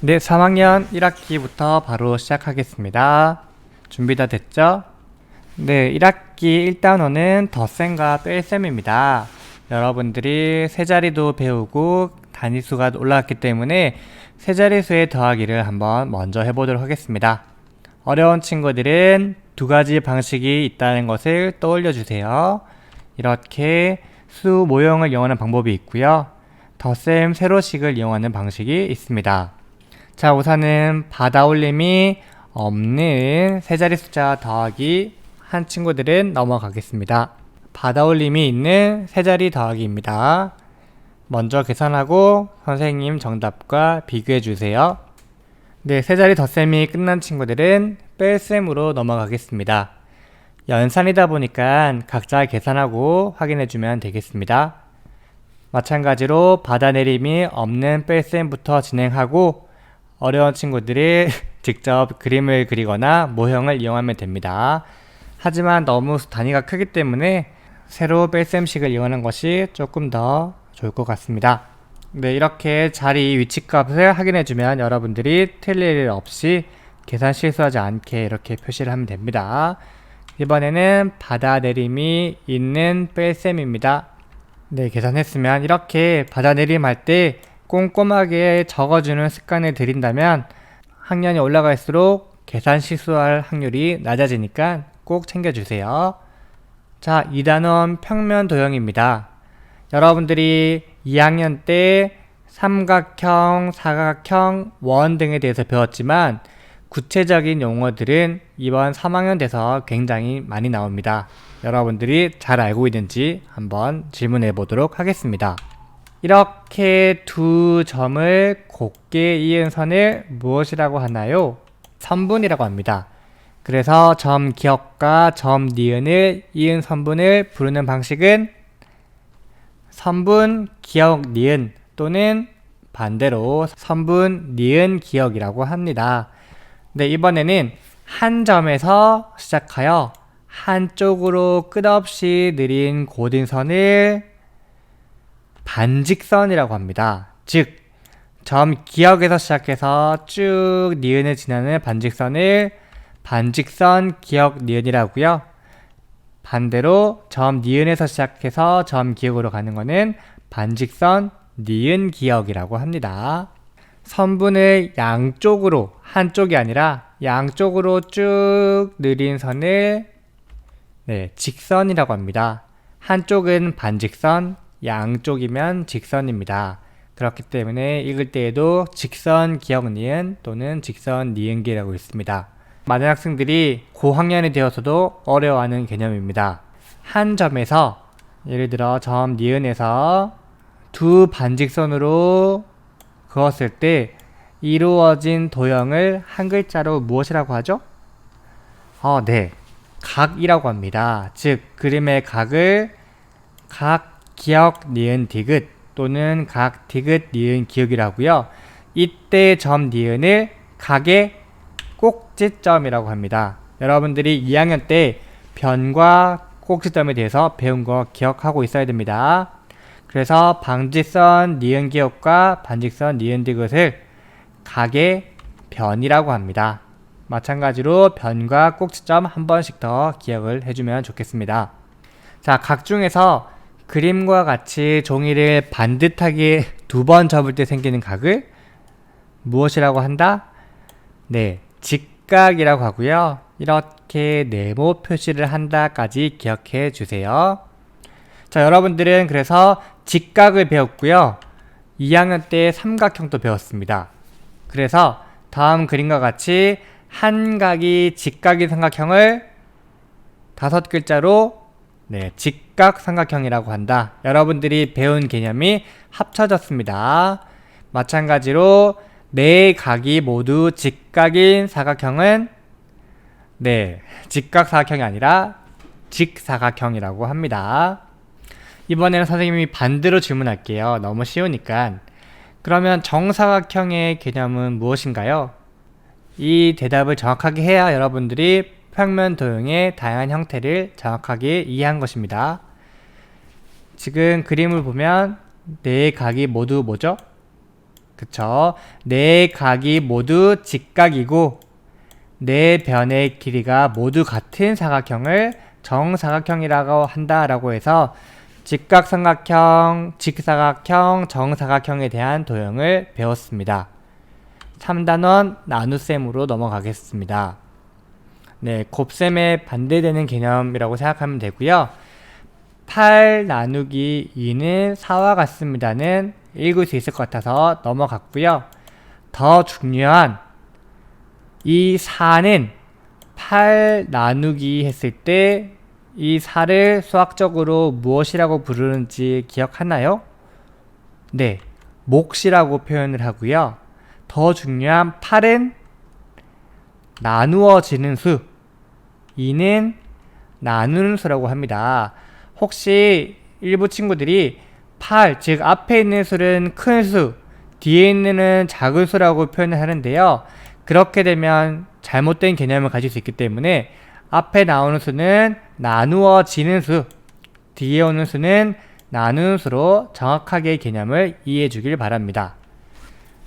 네, 3학년 1학기부터 바로 시작하겠습니다. 준비 다 됐죠? 네, 1학기 1단원은 덧셈과 뺄셈입니다. 여러분들이 세자리도 배우고 단위수가 올라왔기 때문에 세자리수의 더하기를 한번 먼저 해보도록 하겠습니다. 어려운 친구들은 두 가지 방식이 있다는 것을 떠올려 주세요. 이렇게 수 모형을 이용하는 방법이 있고요. 덧셈 세로식을 이용하는 방식이 있습니다. 자, 우선은 받아올림이 없는 세자리 숫자 더하기 한 친구들은 넘어가겠습니다. 받아올림이 있는 세자리 더하기입니다. 먼저 계산하고 선생님 정답과 비교해 주세요. 네, 세자리 덧셈이 끝난 친구들은 뺄셈으로 넘어가겠습니다. 연산이다 보니까 각자 계산하고 확인해 주면 되겠습니다. 마찬가지로 받아내림이 없는 뺄셈부터 진행하고 어려운 친구들이 직접 그림을 그리거나 모형을 이용하면 됩니다. 하지만 너무 단위가 크기 때문에 세로 뺄셈식을 이용하는 것이 조금 더 좋을 것 같습니다. 네, 이렇게 자리 위치값을 확인해주면 여러분들이 틀릴 일 없이 계산 실수하지 않게 이렇게 표시를 하면 됩니다. 이번에는 받아내림이 있는 뺄셈입니다. 네, 계산했으면 이렇게 받아내림할 때 꼼꼼하게 적어주는 습관을 들인다면 학년이 올라갈수록 계산 실수할 확률이 낮아지니까 꼭 챙겨주세요. 자, 2단원 평면 도형입니다. 여러분들이 2학년 때 삼각형, 사각형, 원 등에 대해서 배웠지만 구체적인 용어들은 이번 3학년 돼서 굉장히 많이 나옵니다. 여러분들이 잘 알고 있는지 한번 질문해 보도록 하겠습니다. 이렇게 두 점을 곱게 이은 선을 무엇이라고 하나요? 선분이라고 합니다. 그래서 점 기역과 점 니은을 이은 선분을 부르는 방식은 선분 기역 니은 또는 반대로 선분 니은 기역이라고 합니다. 네, 이번에는 한 점에서 시작하여 한쪽으로 끝없이 느린 고딩선을 반직선이라고 합니다. 즉, 점 기역에서 시작해서 쭉 니은을 지나는 반직선을 반직선 기역 니은이라고요. 반대로 점 니은에서 시작해서 점 기역으로 가는 것은 반직선 니은 기역이라고 합니다. 선분을 양쪽으로, 한쪽이 아니라 양쪽으로 쭉 느린 선을 직선이라고 합니다. 한쪽은 반직선, 양쪽이면 직선입니다. 그렇기 때문에 읽을 때에도 직선 기역 니은 또는 직선 니은기라고 있습니다. 많은 학생들이 고학년이 되어서도 어려워하는 개념입니다. 한 점에서 예를 들어 점 니은에서 두 반직선으로 그었을 때 이루어진 도형을 한 글자로 무엇이라고 하죠? 네, 각이라고 합니다. 즉, 그림의 각을 각 기역 니은 디귿 또는 각 디귿 니은 기역이라고요. 이때 점 니은을 각의 꼭지점이라고 합니다. 여러분들이 2학년 때 변과 꼭지점에 대해서 배운 거 기억하고 있어야 됩니다. 그래서 방직선 니은 기역과 반직선 니은 디귿을 각의 변이라고 합니다. 마찬가지로 변과 꼭지점 한 번씩 더 기억을 해주면 좋겠습니다. 자, 각 중에서 그림과 같이 종이를 반듯하게 두 번 접을 때 생기는 각을 무엇이라고 한다? 네, 직각이라고 하고요. 이렇게 네모 표시를 한다까지 기억해 주세요. 자, 여러분들은 그래서 직각을 배웠고요. 2학년 때 삼각형도 배웠습니다. 그래서 다음 그림과 같이 한 각이 직각인 삼각형을 5글자로 직각 삼각형이라고 한다. 여러분들이 배운 개념이 합쳐졌습니다. 마찬가지로 네 각이 모두 직각인 사각형은 직각 사각형이 아니라 직사각형이라고 합니다. 이번에는 선생님이 반대로 질문할게요. 너무 쉬우니까. 그러면 정사각형의 개념은 무엇인가요? 이 대답을 정확하게 해야 여러분들이 평면 도형의 다양한 형태를 정확하게 이해한 것입니다. 지금 그림을 보면 네 각이 모두 뭐죠? 그쵸? 네 각이 모두 직각이고 네 변의 길이가 모두 같은 사각형을 정사각형이라고 한다라고 해서 직각삼각형, 직사각형, 정사각형에 대한 도형을 배웠습니다. 3단원 나눗셈으로 넘어가겠습니다. 네, 곱셈에 반대되는 개념이라고 생각하면 되고요. 8 나누기 2는 4와 같습니다는 읽을 수 있을 것 같아서 넘어갔고요. 더 중요한 이 4는 8 나누기 했을 때 이 4를 수학적으로 무엇이라고 부르는지 기억하나요? 네, 몫이라고 표현을 하고요. 더 중요한 8은 나누어지는 수, 2는 나누는 수라고 합니다. 혹시 일부 친구들이 8, 즉 앞에 있는 수는 큰 수, 뒤에 있는 작은 수라고 표현을 하는데요. 그렇게 되면 잘못된 개념을 가질 수 있기 때문에 앞에 나오는 수는 나누어지는 수, 뒤에 오는 수는 나누는 수로 정확하게 개념을 이해해 주길 바랍니다.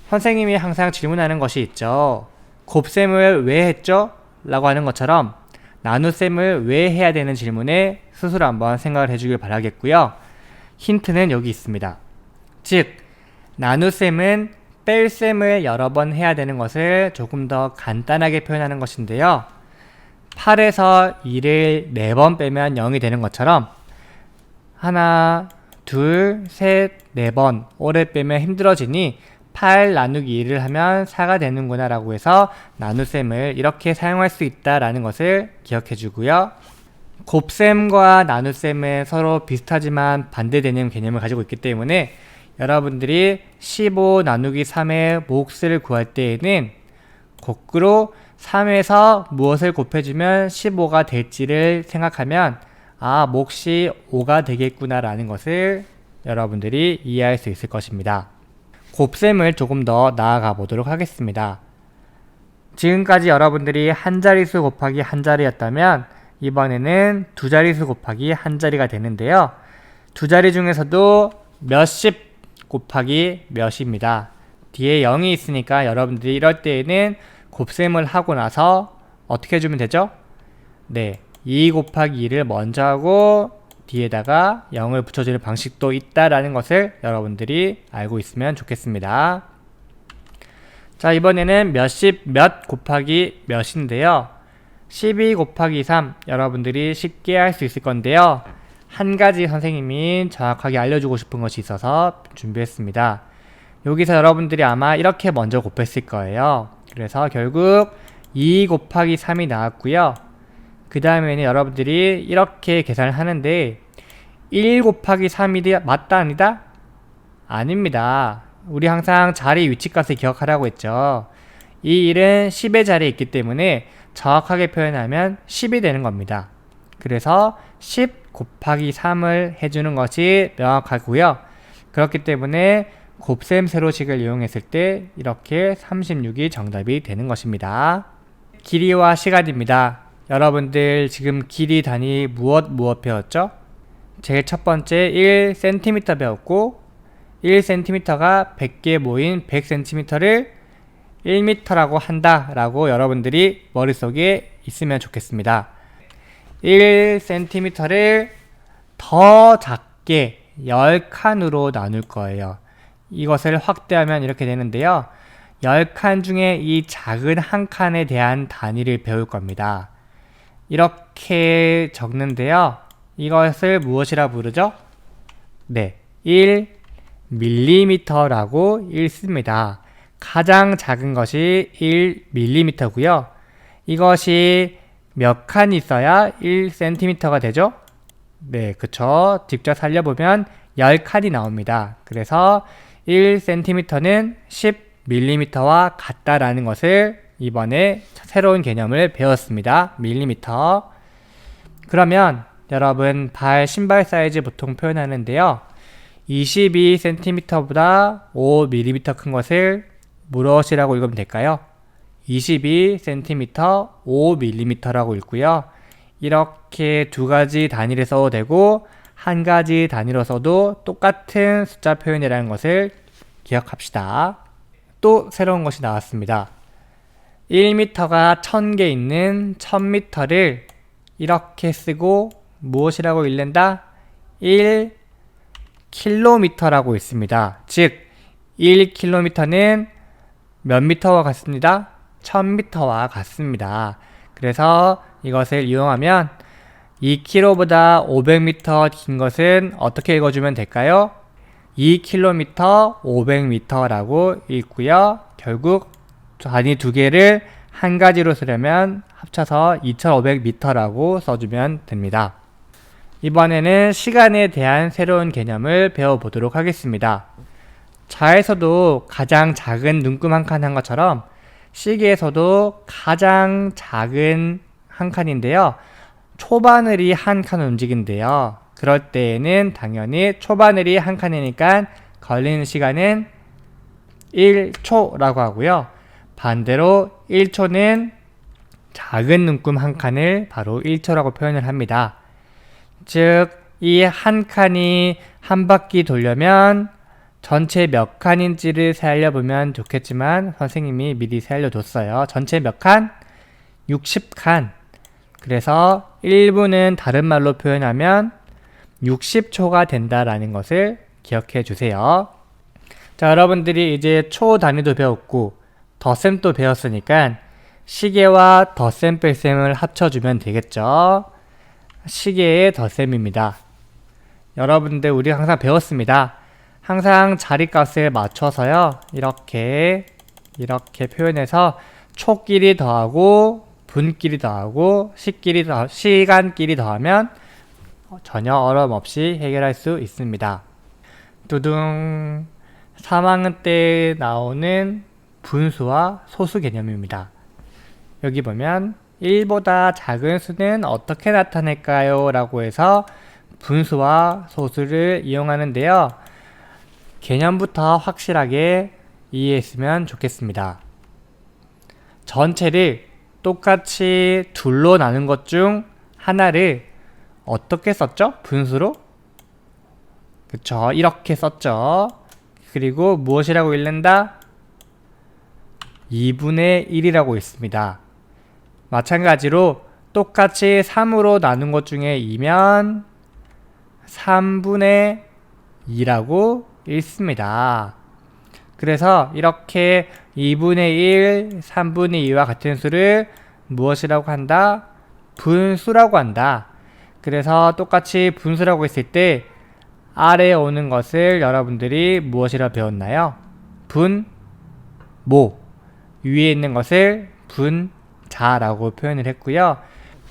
선생님이 항상 질문하는 것이 있죠. 곱셈을 왜 했죠? 라고 하는 것처럼 나눗셈을 왜 해야 되는 질문에 스스로 한번 생각을 해주길 바라겠고요. 힌트는 여기 있습니다. 즉, 나눗셈은 뺄셈을 여러 번 해야 되는 것을 조금 더 간단하게 표현하는 것인데요. 8에서 2를 4번 빼면 0이 되는 것처럼 하나, 둘, 셋, 4번 오래 빼면 힘들어지니 8 나누기 2를 하면 4가 되는구나 라고 해서 나눗셈을 이렇게 사용할 수 있다라는 것을 기억해 주고요. 곱셈과 나눗셈은 서로 비슷하지만 반대되는 개념을 가지고 있기 때문에 여러분들이 15 나누기 3의 몫을 구할 때에는 거꾸로 3에서 무엇을 곱해주면 15가 될지를 생각하면 몫이 5가 되겠구나 라는 것을 여러분들이 이해할 수 있을 것입니다. 곱셈을 조금 더 나아가 보도록 하겠습니다. 지금까지 여러분들이 한 자릿수 곱하기 한 자리였다면 이번에는 두 자릿수 곱하기 한 자리가 되는데요. 두 자리 중에서도 몇십 곱하기 몇입니다. 뒤에 0이 있으니까 여러분들이 이럴 때에는 곱셈을 하고 나서 어떻게 해주면 되죠? 네, 2 곱하기 2를 먼저 하고 뒤에다가 0을 붙여주는 방식도 있다라는 것을 여러분들이 알고 있으면 좋겠습니다. 자, 이번에는 몇십 몇 곱하기 몇인데요. 12 곱하기 3 여러분들이 쉽게 할 수 있을 건데요. 한 가지 선생님이 정확하게 알려주고 싶은 것이 있어서 준비했습니다. 여기서 여러분들이 아마 이렇게 먼저 곱했을 거예요. 그래서 결국 2 곱하기 3이 나왔고요. 그 다음에는 여러분들이 이렇게 계산을 하는데 1 곱하기 3이 맞다 아니다? 아닙니다. 우리 항상 자리 위치값을 기억하라고 했죠. 이 1은 10의 자리에 있기 때문에 정확하게 표현하면 10이 되는 겁니다. 그래서 10 곱하기 3을 해주는 것이 명확하고요. 그렇기 때문에 곱셈 세로식을 이용했을 때 이렇게 36이 정답이 되는 것입니다. 길이와 시간입니다. 여러분들 지금 길이 단위 무엇 배웠죠? 제일 첫 번째 1cm 배웠고 1cm가 100개 모인 100cm를 1m라고 한다 라고 여러분들이 머릿속에 있으면 좋겠습니다. 1cm를 더 작게 10칸으로 나눌 거예요. 이것을 확대하면 이렇게 되는데요. 10칸 중에 이 작은 한 칸에 대한 단위를 배울 겁니다. 이렇게 적는데요. 이것을 무엇이라 부르죠? 네, 1mm라고 읽습니다. 가장 작은 것이 1mm고요. 이것이 몇 칸이 있어야 1cm가 되죠? 네, 그쵸. 직접 살려보면 10칸이 나옵니다. 그래서 1cm는 10mm와 같다라는 것을 이번에 새로운 개념을 배웠습니다. 밀리미터. 그러면 여러분 신발 사이즈 보통 표현하는데요. 22cm보다 5mm 큰 것을 무엇이라고 읽으면 될까요? 22cm 5mm라고 읽고요. 이렇게 두 가지 단위를 써도 되고 한 가지 단위로 써도 똑같은 숫자 표현이라는 것을 기억합시다. 또 새로운 것이 나왔습니다. 1m가 1000개 있는 1000m를 이렇게 쓰고 무엇이라고 읽는다? 1km라고 있습니다. 즉 1km는 몇 미터와 같습니다? 1000m와 같습니다. 그래서 이것을 이용하면 2km보다 500m 긴 것은 어떻게 읽어주면 될까요? 2km 500m라고 읽고요. 결국 단위 두 개를 한 가지로 쓰려면 합쳐서 2500m라고 써주면 됩니다. 이번에는 시간에 대한 새로운 개념을 배워보도록 하겠습니다. 자에서도 가장 작은 눈금 한 칸 한 것처럼 시계에서도 가장 작은 한 칸인데요. 초바늘이 한 칸 움직인대요. 그럴 때에는 당연히 초바늘이 한 칸이니까 걸리는 시간은 1초라고 하고요. 반대로 1초는 작은 눈금 한 칸을 바로 1초라고 표현을 합니다. 즉, 이 한 칸이 한 바퀴 돌려면 전체 몇 칸인지를 세알려보면 좋겠지만 선생님이 미리 세알려줬어요. 전체 몇 칸? 60칸. 그래서 1분은 다른 말로 표현하면 60초가 된다라는 것을 기억해 주세요. 자, 여러분들이 이제 초 단위도 배웠고 덧셈도 배웠으니까 시계와 덧셈 뺄셈을 합쳐주면 되겠죠. 시계의 덧셈입니다. 여러분들 우리 항상 배웠습니다. 항상 자리값을 맞춰서요. 이렇게 표현해서 초끼리 더하고 분끼리 더하고 시간끼리 더하면 전혀 어려움 없이 해결할 수 있습니다. 두둥. 3학년 때 나오는 분수와 소수 개념입니다. 여기 보면 1보다 작은 수는 어떻게 나타낼까요? 라고 해서 분수와 소수를 이용하는데요. 개념부터 확실하게 이해했으면 좋겠습니다. 전체를 똑같이 둘로 나눈 것 중 하나를 어떻게 썼죠? 분수로? 그쵸, 이렇게 썼죠. 그리고 무엇이라고 읽는다? 2분의 1이라고 있습니다. 마찬가지로 똑같이 3으로 나눈 것 중에 2면 3분의 2라고 읽습니다. 그래서 이렇게 2분의 1, 3분의 2와 같은 수를 무엇이라고 한다? 분수라고 한다. 그래서 똑같이 분수라고 했을 때 아래에 오는 것을 여러분들이 무엇이라 배웠나요? 분모. 위에 있는 것을 분자라고 표현을 했고요.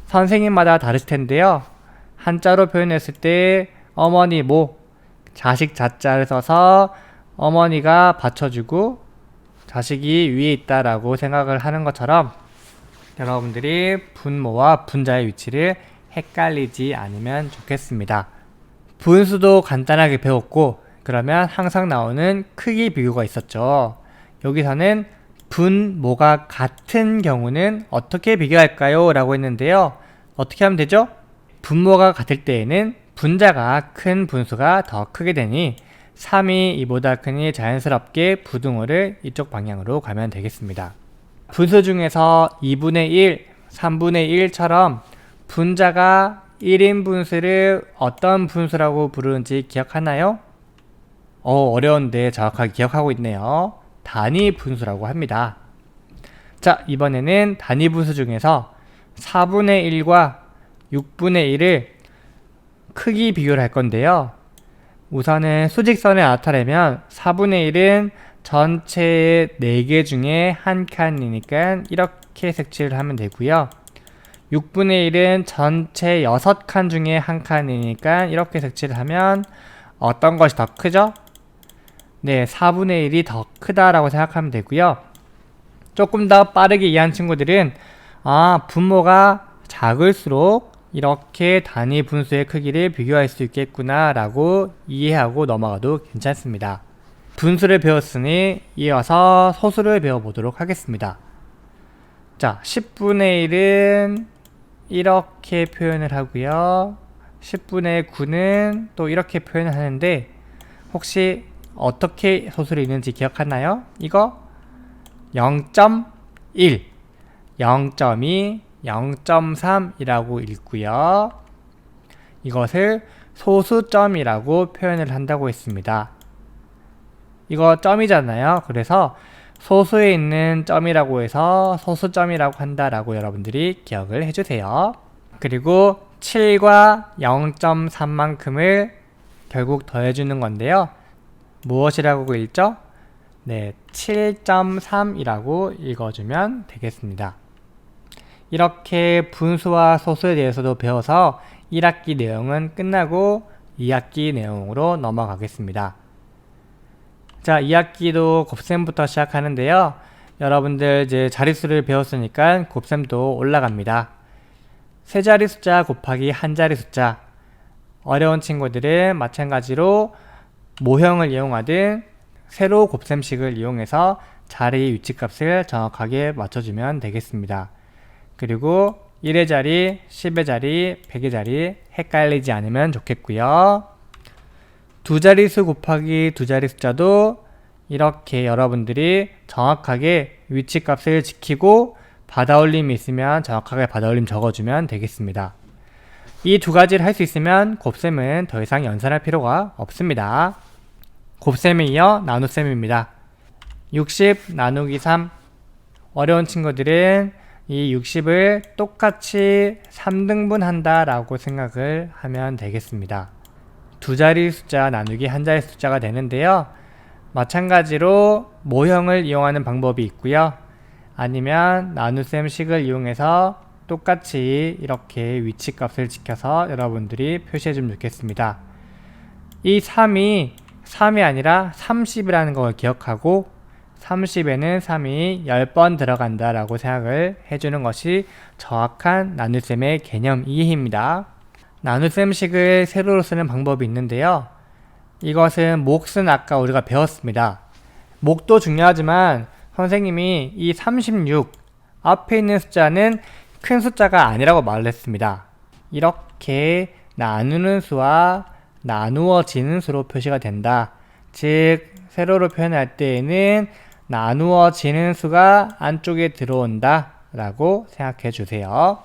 선생님마다 다르실 텐데요. 한자로 표현했을 때 어머니 모, 자식 자자를 써서 어머니가 받쳐주고 자식이 위에 있다라고 생각을 하는 것처럼 여러분들이 분모와 분자의 위치를 헷갈리지 않으면 좋겠습니다. 분수도 간단하게 배웠고 그러면 항상 나오는 크기 비교가 있었죠. 여기서는 분모가 같은 경우는 어떻게 비교할까요? 라고 했는데요. 어떻게 하면 되죠? 분모가 같을 때에는 분자가 큰 분수가 더 크게 되니 3이 이보다 크니 자연스럽게 부등호를 이쪽 방향으로 가면 되겠습니다. 분수 중에서 2분의 1, 3분의 1처럼 분자가 1인 분수를 어떤 분수라고 부르는지 기억하나요? 어려운데 정확하게 기억하고 있네요. 단위 분수라고 합니다. 자, 이번에는 단위 분수 중에서 4분의 1과 6분의 1을 크기 비교를 할 건데요. 우선은 수직선을 나타내면 4분의 1은 전체 4개 중에 한 칸이니까 이렇게 색칠을 하면 되고요. 6분의 1은 전체 6칸 중에 한 칸이니까 이렇게 색칠을 하면 어떤 것이 더 크죠? 네, 4분의 1이 더 크다라고 생각하면 되고요. 조금 더 빠르게 이해한 친구들은 분모가 작을수록 이렇게 단위 분수의 크기를 비교할 수 있겠구나 라고 이해하고 넘어가도 괜찮습니다. 분수를 배웠으니 이어서 소수를 배워보도록 하겠습니다. 자, 10분의 1은 이렇게 표현을 하고요. 10분의 9는 또 이렇게 표현을 하는데 혹시 어떻게 소수를 읽는지 기억하나요? 이거 0.1, 0.2, 0.3이라고 읽고요. 이것을 소수점이라고 표현을 한다고 했습니다. 이거 점이잖아요. 그래서 소수에 있는 점이라고 해서 소수점이라고 한다라고 여러분들이 기억을 해주세요. 그리고 7과 0.3만큼을 결국 더해주는 건데요. 무엇이라고 읽죠? 네, 7.3이라고 읽어주면 되겠습니다. 이렇게 분수와 소수에 대해서도 배워서 1학기 내용은 끝나고 2학기 내용으로 넘어가겠습니다. 자, 2학기도 곱셈부터 시작하는데요. 여러분들 이제 자릿수를 배웠으니까 곱셈도 올라갑니다. 세 자리 숫자 곱하기 한 자리 숫자. 어려운 친구들은 마찬가지로 모형을 이용하든 세로 곱셈식을 이용해서 자리 위치값을 정확하게 맞춰주면 되겠습니다. 그리고 1의 자리, 10의 자리, 100의 자리 헷갈리지 않으면 좋겠고요. 두 자릿수 곱하기 두 자리 숫자도 이렇게 여러분들이 정확하게 위치값을 지키고 받아올림이 있으면 정확하게 받아올림 적어주면 되겠습니다. 이 두 가지를 할 수 있으면 곱셈은 더 이상 연산할 필요가 없습니다. 곱셈에 이어 나눗셈입니다. 60 나누기 3. 어려운 친구들은 이 60을 똑같이 3등분 한다 라고 생각을 하면 되겠습니다. 두 자리 숫자 나누기 한 자리 숫자가 되는데요. 마찬가지로 모형을 이용하는 방법이 있고요. 아니면 나눗셈식을 이용해서 똑같이 이렇게 위치값을 지켜서 여러분들이 표시해주면 좋겠습니다. 이 3이 아니라 30이라는 걸 기억하고 30에는 3이 10번 들어간다 라고 생각을 해주는 것이 정확한 나눗셈의 개념 이해입니다. 나눗셈식을 세로로 쓰는 방법이 있는데요. 이것은 몫은 아까 우리가 배웠습니다. 몫도 중요하지만 선생님이 이 36 앞에 있는 숫자는 큰 숫자가 아니라고 말을 했습니다. 이렇게 나누는 수와 나누어지는 수로 표시가 된다. 즉 세로로 표현할 때에는 나누어지는 수가 안쪽에 들어온다 라고 생각해 주세요.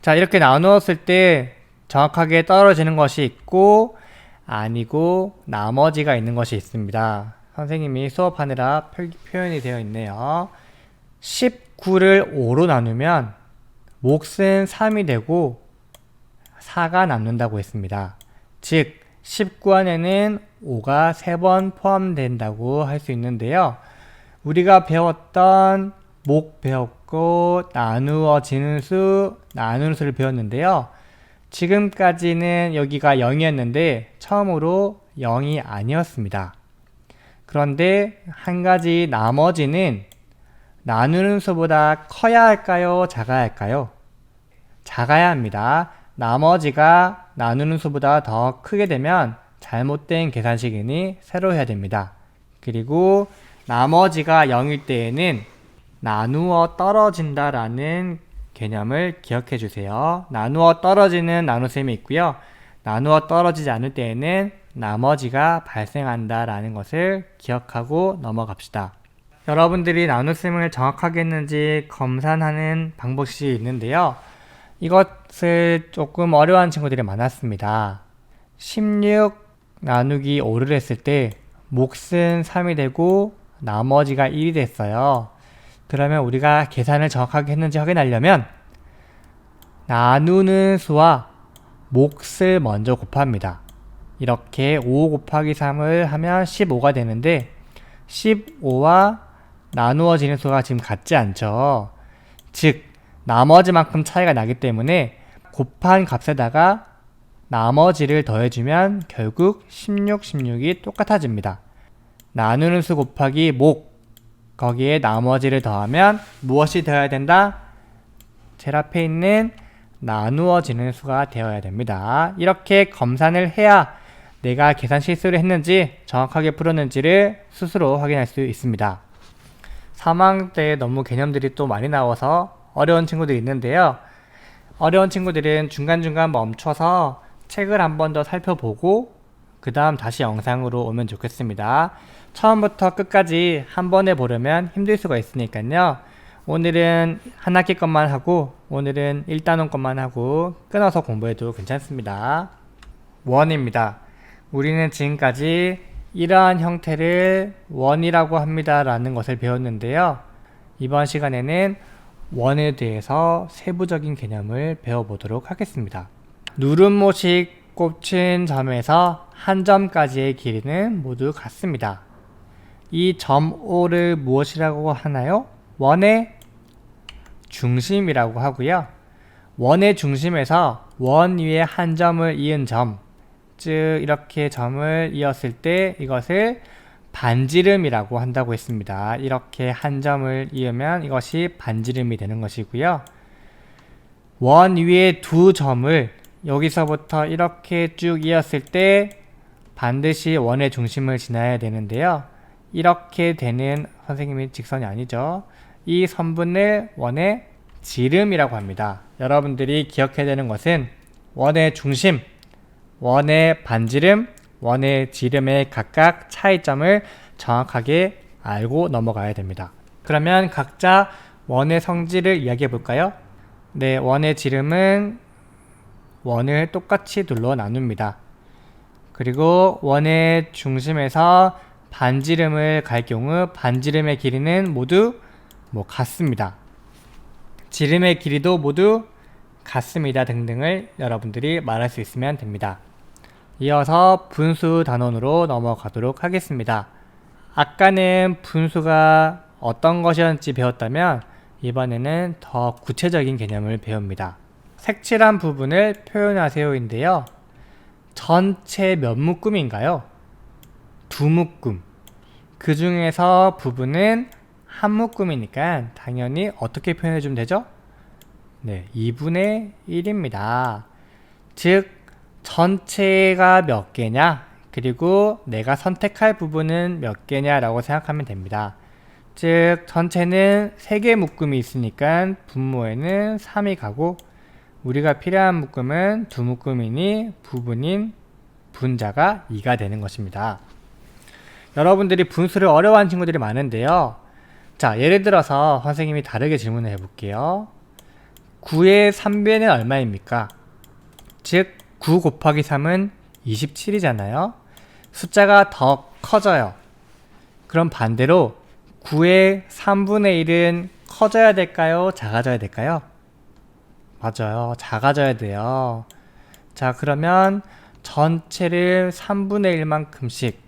자, 이렇게 나누었을 때 정확하게 떨어지는 것이 있고 아니고 나머지가 있는 것이 있습니다. 선생님이 수업하느라 표현이 되어 있네요. 19를 5로 나누면 몫은 3이 되고 4가 남는다고 했습니다. 즉 19 안에는 5가 3번 포함된다고 할 수 있는데요. 우리가 배웠던 몫 배웠고 나누어지는 수, 나누는 수를 배웠는데요. 지금까지는 여기가 0이었는데 처음으로 0이 아니었습니다. 그런데 한 가지 나머지는 나누는 수보다 커야 할까요? 작아야 할까요? 작아야 합니다. 나머지가 나누는 수보다 더 크게 되면 잘못된 계산식이니 새로 해야 됩니다. 그리고 나머지가 0일 때에는 나누어 떨어진다라는 개념을 기억해 주세요. 나누어 떨어지는 나눗셈이 있고요. 나누어 떨어지지 않을 때에는 나머지가 발생한다라는 것을 기억하고 넘어갑시다. 여러분들이 나눗셈을 정확하게 했는지 검산하는 방법이 있는데요. 이것을 조금 어려워하는 친구들이 많았습니다. 16 나누기 5를 했을 때 몫은 3이 되고 나머지가 1이 됐어요. 그러면 우리가 계산을 정확하게 했는지 확인하려면 나누는 수와 몫을 먼저 곱합니다. 이렇게 5 곱하기 3을 하면 15가 되는데 15와 나누어지는 수가 지금 같지 않죠. 즉 나머지만큼 차이가 나기 때문에 곱한 값에다가 나머지를 더해주면 결국 16, 16이 똑같아집니다. 나누는 수 곱하기 몫, 거기에 나머지를 더하면 무엇이 되어야 된다? 제일 앞에 있는 나누어지는 수가 되어야 됩니다. 이렇게 검산을 해야 내가 계산 실수를 했는지 정확하게 풀었는지를 스스로 확인할 수 있습니다. 3학년 때 너무 개념들이 또 많이 나와서 어려운 친구들이 있는데요. 어려운 친구들은 중간중간 멈춰서 책을 한 번 더 살펴보고 그 다음 다시 영상으로 오면 좋겠습니다. 처음부터 끝까지 한 번에 보려면 힘들 수가 있으니까요. 오늘은 한 학기 것만 하고 오늘은 1단원 것만 하고 끊어서 공부해도 괜찮습니다. 원입니다. 우리는 지금까지 이러한 형태를 원이라고 합니다 라는 것을 배웠는데요. 이번 시간에는 원에 대해서 세부적인 개념을 배워보도록 하겠습니다. 누름모식 꼽힌 점에서 한 점까지의 길이는 모두 같습니다. 이 점 O를 무엇이라고 하나요? 원의 중심이라고 하고요. 원의 중심에서 원 위에 한 점을 이은 점, 즉 이렇게 점을 이었을 때 이것을 반지름이라고 한다고 했습니다. 이렇게 한 점을 이으면 이것이 반지름이 되는 것이고요. 원 위에 두 점을 여기서부터 이렇게 쭉 이었을 때 반드시 원의 중심을 지나야 되는데요. 이렇게 되는 선생님의 직선이 아니죠. 이 선분을 원의 지름이라고 합니다. 여러분들이 기억해야 되는 것은 원의 중심, 원의 반지름, 원의 지름의 각각 차이점을 정확하게 알고 넘어가야 됩니다. 그러면 각자 원의 성질을 이야기해 볼까요? 네, 원의 지름은 원을 똑같이 둘로 나눕니다. 그리고 원의 중심에서 반지름을 갈 경우 반지름의 길이는 모두 같습니다. 지름의 길이도 모두 같습니다 등등을 여러분들이 말할 수 있으면 됩니다. 이어서 분수 단원으로 넘어가도록 하겠습니다. 아까는 분수가 어떤 것이었는지 배웠다면 이번에는 더 구체적인 개념을 배웁니다. 색칠한 부분을 표현하세요인데요. 전체 몇 묶음인가요? 두 묶음. 그 중에서 부분은 한 묶음이니까 당연히 어떻게 표현해주면 되죠? 네, 2분의 1입니다. 즉 전체가 몇 개냐 그리고 내가 선택할 부분은 몇 개냐 라고 생각하면 됩니다. 즉 전체는 3개 묶음이 있으니까 분모에는 3이 가고 우리가 필요한 묶음은 2묶음이니 부분인 분자가 2가 되는 것입니다. 여러분들이 분수를 어려워하는 친구들이 많은데요. 자, 예를 들어서 선생님이 다르게 질문을 해볼게요. 9의 3배는 얼마입니까? 즉 9 곱하기 3은 27이잖아요. 숫자가 더 커져요. 그럼 반대로 9의 3분의 1은 커져야 될까요? 작아져야 될까요? 맞아요. 작아져야 돼요. 자, 그러면 전체를 3분의 1만큼씩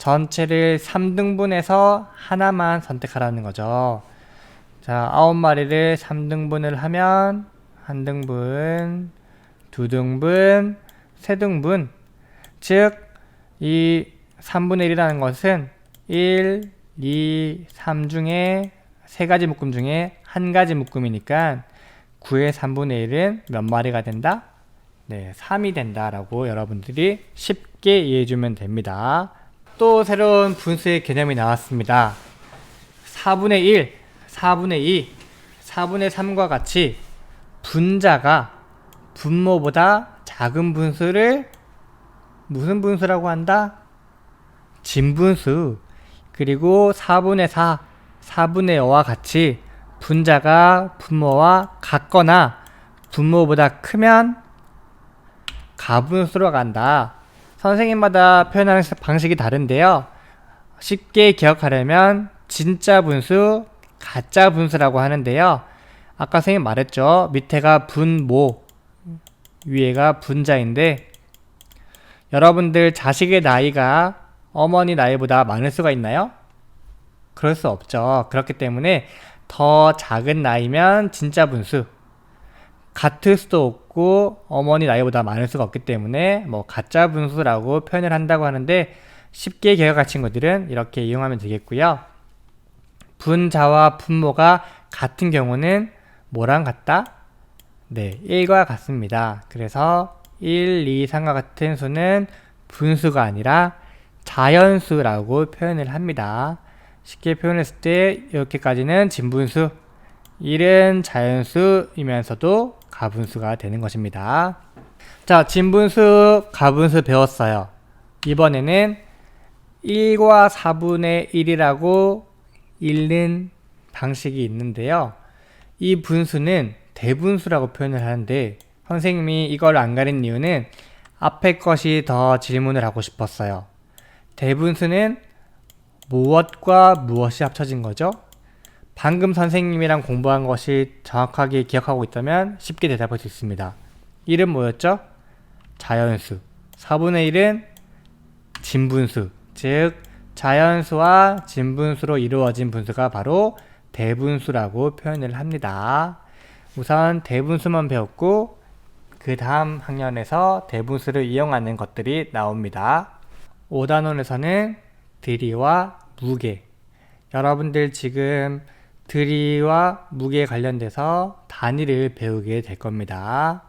전체를 3등분해서 하나만 선택하라는 거죠. 자, 9마리를 3등분을 하면 1등분, 2등분, 3등분. 즉, 이 3분의 1이라는 것은 1, 2, 3 중에 3가지 묶음 중에 1가지 묶음이니까 9의 3분의 1은 몇 마리가 된다? 네, 3이 된다라고 여러분들이 쉽게 이해해주면 됩니다. 또 새로운 분수의 개념이 나왔습니다. 4분의 1, 4분의 2, 4분의 3과 같이 분자가 분모보다 작은 분수를 무슨 분수라고 한다? 진분수. 그리고 4분의 4, 4분의 5와 같이 분자가 분모와 같거나 분모보다 크면 가분수로 간다. 선생님마다 표현하는 방식이 다른데요. 쉽게 기억하려면 진짜 분수, 가짜 분수라고 하는데요. 아까 선생님 말했죠. 밑에가 분모, 위에가 분자인데 여러분들 자식의 나이가 어머니 나이보다 많을 수가 있나요? 그럴 수 없죠. 그렇기 때문에 더 작은 나이면 진짜 분수, 같을 수도 없고 어머니 나이보다 많을 수가 없기 때문에 가짜 분수라고 표현을 한다고 하는데 쉽게 기억할 친구들은 이렇게 이용하면 되겠고요. 분자와 분모가 같은 경우는 뭐랑 같다? 네, 1과 같습니다. 그래서 1, 2, 3과 같은 수는 분수가 아니라 자연수라고 표현을 합니다. 쉽게 표현했을 때 이렇게까지는 진분수, 1은 자연수이면서도 가분수가 되는 것입니다. 자, 진분수, 가분수 배웠어요. 이번에는 1과 4분의 1이라고 읽는 방식이 있는데요. 이 분수는 대분수라고 표현을 하는데 선생님이 이걸 안 가린 이유는 앞에 것이 더 질문을 하고 싶었어요. 대분수는 무엇과 무엇이 합쳐진 거죠? 방금 선생님이랑 공부한 것이 정확하게 기억하고 있다면 쉽게 대답할 수 있습니다. 1은 뭐였죠? 자연수. 4분의 1은 진분수. 즉 자연수와 진분수로 이루어진 분수가 바로 대분수라고 표현을 합니다. 우선 대분수만 배웠고 그 다음 학년에서 대분수를 이용하는 것들이 나옵니다. 5단원에서는 들이와 무게. 여러분들 지금 들이와 무게에 관련돼서 단위를 배우게 될 겁니다.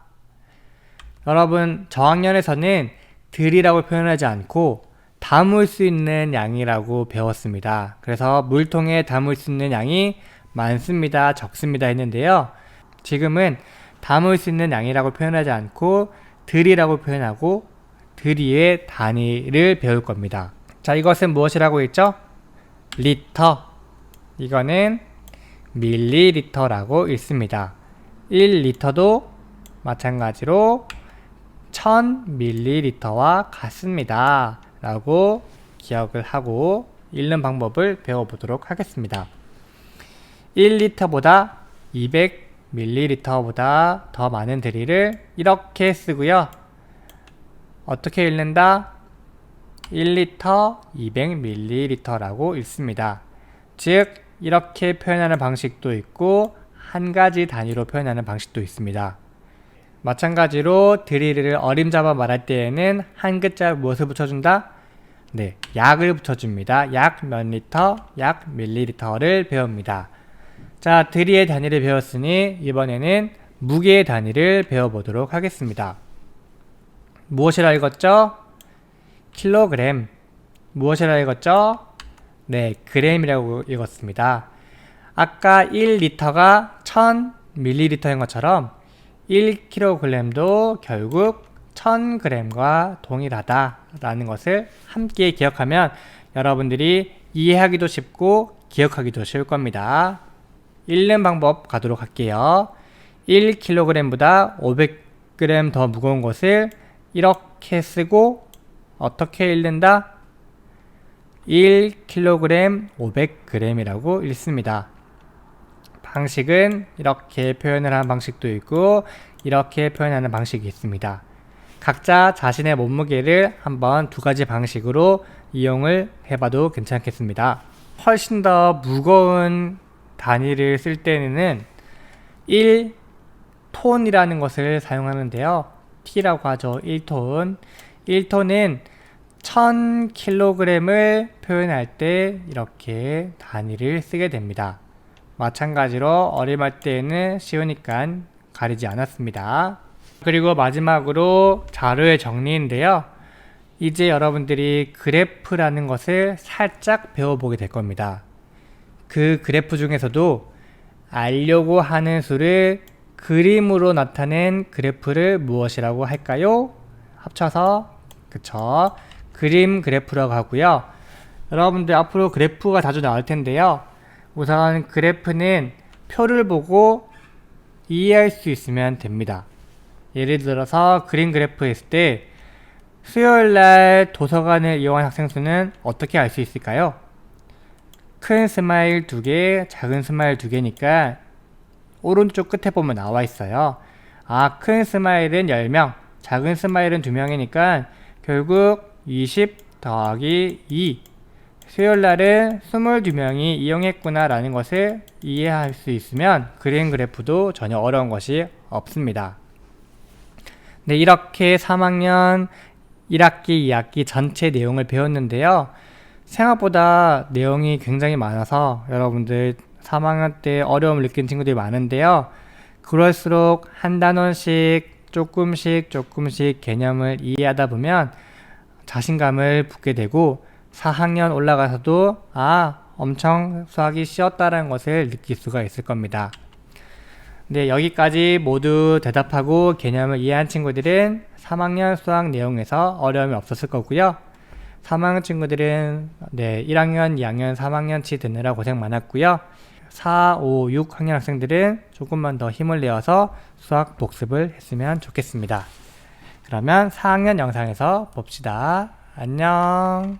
여러분 저학년에서는 들이라고 표현하지 않고 담을 수 있는 양이라고 배웠습니다. 그래서 물통에 담을 수 있는 양이 많습니다, 적습니다 했는데요. 지금은 담을 수 있는 양이라고 표현하지 않고 들이라고 표현하고 들이의 단위를 배울 겁니다. 자, 이것은 무엇이라고 했죠? 리터. 이거는 밀리리터라고 읽습니다. 1리터도 마찬가지로 1000ml와 같습니다. 라고 기억을 하고 읽는 방법을 배워보도록 하겠습니다. 1리터보다 200ml보다 더 많은 들이를 이렇게 쓰고요. 어떻게 읽는다? 1리터 200ml라고 읽습니다. 즉 이렇게 표현하는 방식도 있고 한 가지 단위로 표현하는 방식도 있습니다. 마찬가지로 들이를 어림잡아 말할 때에는 한 글자 무엇을 붙여준다? 네, 약을 붙여줍니다. 약 몇 리터, 약 밀리리터를 배웁니다. 자, 들이의 단위를 배웠으니 이번에는 무게의 단위를 배워보도록 하겠습니다. 무엇이라 읽었죠? 킬로그램. 무엇이라 읽었죠? 네, 그램이라고 읽었습니다. 아까 1리터가 1000ml인 것처럼 1kg도 결국 1000g과 동일하다라는 것을 함께 기억하면 여러분들이 이해하기도 쉽고 기억하기도 쉬울 겁니다. 읽는 방법 가도록 할게요. 1kg보다 500g 더 무거운 것을 이렇게 쓰고 어떻게 읽는다? 1kg 500g이라고 읽습니다. 방식은 이렇게 표현을 하는 방식도 있고 이렇게 표현하는 방식이 있습니다. 각자 자신의 몸무게를 한번 두 가지 방식으로 이용을 해봐도 괜찮겠습니다. 훨씬 더 무거운 단위를 쓸 때는 1톤이라는 것을 사용하는데요. T라고 하죠. 1톤. 1톤은 1000kg을 표현할 때 이렇게 단위를 쓰게 됩니다. 마찬가지로 어림할 때에는 쉬우니까 가리지 않았습니다. 그리고 마지막으로 자료의 정리인데요. 이제 여러분들이 그래프라는 것을 살짝 배워보게 될 겁니다. 그 그래프 중에서도 알려고 하는 수를 그림으로 나타낸 그래프를 무엇이라고 할까요? 합쳐서 그쵸? 그림 그래프라고 하고요. 여러분들 앞으로 그래프가 자주 나올 텐데요. 우선 그래프는 표를 보고 이해할 수 있으면 됩니다. 예를 들어서 그림 그래프 했을 때 수요일날 도서관을 이용한 학생 수는 어떻게 알 수 있을까요? 큰 스마일 2개, 작은 스마일 2개니까 오른쪽 끝에 보면 나와 있어요. 아, 큰 스마일은 10명, 작은 스마일은 2명이니까 결국 20 더하기 2 수요일날은 22명이 이용했구나 라는 것을 이해할 수 있으면 그림 그래프도 전혀 어려운 것이 없습니다. 네, 이렇게 3학년 1학기, 2학기 전체 내용을 배웠는데요. 생각보다 내용이 굉장히 많아서 여러분들 3학년 때 어려움을 느낀 친구들이 많은데요. 그럴수록 한 단원씩 조금씩 개념을 이해하다 보면 자신감을 붙게 되고 4학년 올라가서도 엄청 수학이 쉬웠다는 것을 느낄 수가 있을 겁니다. 네, 여기까지 모두 대답하고 개념을 이해한 친구들은 3학년 수학 내용에서 어려움이 없었을 거고요. 3학년 친구들은 1학년, 2학년, 3학년치 듣느라 고생 많았고요. 4, 5, 6학년 학생들은 조금만 더 힘을 내어서 수학 복습을 했으면 좋겠습니다. 그러면 4학년 영상에서 봅시다. 안녕.